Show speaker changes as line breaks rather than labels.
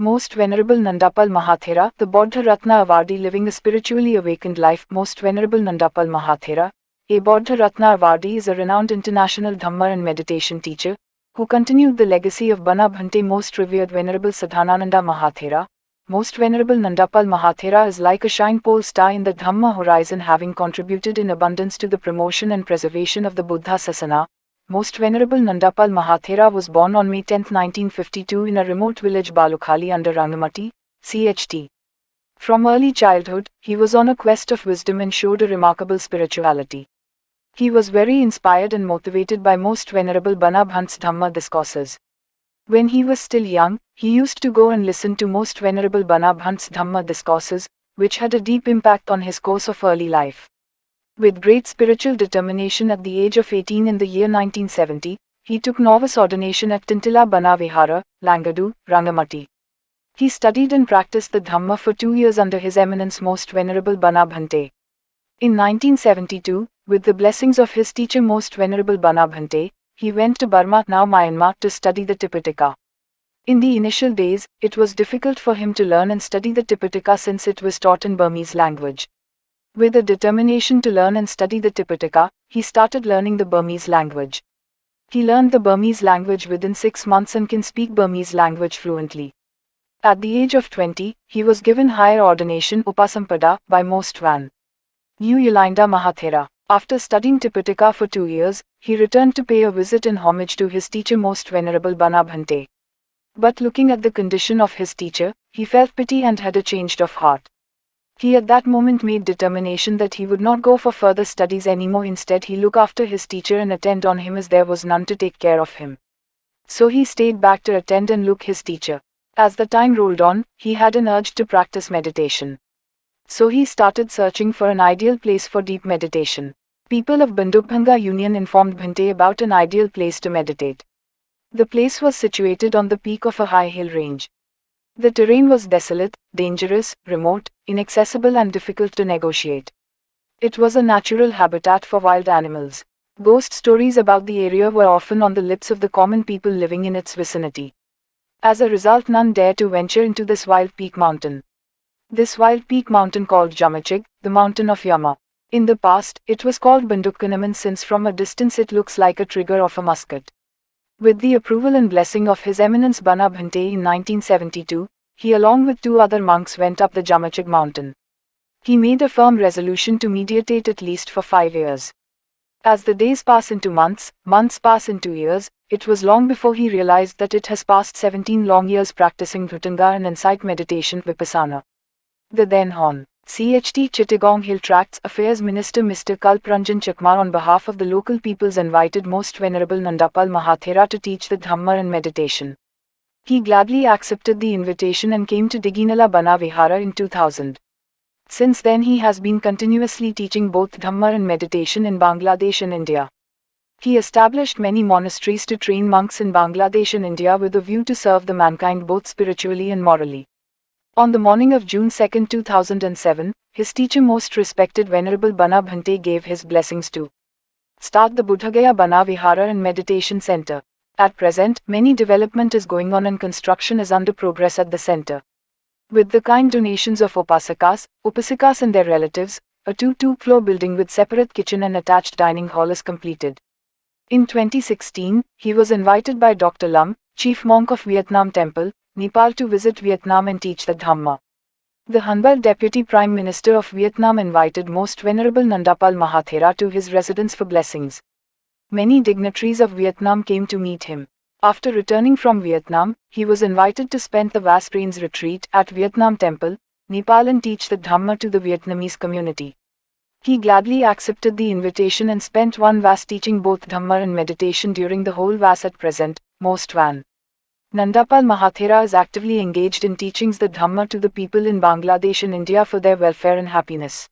Most Venerable Nandapal Mahathera, the Bouddha Ratna Awardee living a spiritually awakened life. Most Venerable Nandapal Mahathera, a Bouddha Ratna Awardee, is a renowned international Dhamma and meditation teacher, who continued the legacy of Bana Bhante. Most Revered Venerable Sadhanananda Mahathera, Most Venerable Nandapal Mahathera is like a shine pole star in the Dhamma horizon, having contributed in abundance to the promotion and preservation of the Buddha Sasana. Most Venerable Nandapal Mahathera was born on May 10, 1952 in a remote village Balukhali under Rangamati, CHT. From early childhood, he was on a quest of wisdom and showed a remarkable spirituality. He was very inspired and motivated by Most Venerable Bana Bhante's Dhamma discourses. When he was still young, he used to go and listen to Most Venerable Bana Bhante's Dhamma discourses, which had a deep impact on his course of early life. With great spiritual determination at the age of 18 in the year 1970, he took novice ordination at Tintila Bana Vihara, Langadu, Rangamati. He studied and practiced the Dhamma for 2 years under His Eminence Most Venerable Bana Bhante. In 1972, with the blessings of his teacher Most Venerable Bana Bhante, he went to Burma, now Myanmar, to study the Tipitaka. In the initial days, it was difficult for him to learn and study the Tipitaka since it was taught in Burmese language. With a determination to learn and study the Tipitaka, he started learning the Burmese language. He learned the Burmese language within 6 months and can speak Burmese language fluently. At the age of 20, he was given higher ordination Upasampada by Most Venerable Nandapal Mahathera. After studying Tipitaka for 2 years, he returned to pay a visit and homage to his teacher Most Venerable Bana Bhante. But looking at the condition of his teacher, he felt pity and had a change of heart. He at that moment made determination that he would not go for further studies anymore. Instead, he look after his teacher and attend on him, as there was none to take care of him. So he stayed back to attend and look his teacher. As the time rolled on, he had an urge to practice meditation. So he started searching for an ideal place for deep meditation. People of Bandubhanga Union informed Bhante about an ideal place to meditate. The place was situated on the peak of a high hill range. The terrain was desolate, dangerous, remote, inaccessible and difficult to negotiate. It was a natural habitat for wild animals. Ghost stories about the area were often on the lips of the common people living in its vicinity. As a result, none dared to venture into this wild peak mountain. This wild peak mountain called Jamachig, the mountain of Yama. In the past, it was called Bandukanaman, since from a distance it looks like a trigger of a musket. With the approval and blessing of His Eminence Bana Bhante in 1972, he along with 2 other monks went up the Jamachig mountain. He made a firm resolution to meditate at least for 5 years. As the days pass into months, months pass into years, it was long before he realized that it has passed 17 long years practicing Bhutanga and insight meditation Vipassana. The then Hon. CHT Chittagong Hill Tracts Affairs Minister Mr. Kalpranjan Chakma, on behalf of the local peoples, invited Most Venerable Nandapal Mahathera to teach the Dhamma and meditation. He gladly accepted the invitation and came to Diginala Bana Vihara in 2000. Since then he has been continuously teaching both Dhamma and meditation in Bangladesh and India. He established many monasteries to train monks in Bangladesh and India with a view to serve the mankind both spiritually and morally. On the morning of June 2, 2007, his teacher Most Respected Venerable Bana Bhante gave his blessings to start the Buddhagaya Bana Vihara and Meditation Center. At present, many development is going on and construction is under progress at the center. With the kind donations of Upasakas, Upasikas and their relatives, a 2-floor building with separate kitchen and attached dining hall is completed. In 2016, he was invited by Dr. Lam, chief monk of Vietnam Temple, Nepal, to visit Vietnam and teach the Dhamma. The humble Deputy Prime Minister of Vietnam invited Most Venerable Nandapal Mahathera to his residence for blessings. Many dignitaries of Vietnam came to meet him. After returning from Vietnam, he was invited to spend the vast rains retreat at Vietnam Temple, Nepal, and teach the Dhamma to the Vietnamese community. He gladly accepted the invitation and spent 1 Vas teaching both Dhamma and meditation during the whole Vas. At present, Most Venerable Nandapal Mahathera is actively engaged in teaching the Dhamma to the people in Bangladesh and India for their welfare and happiness.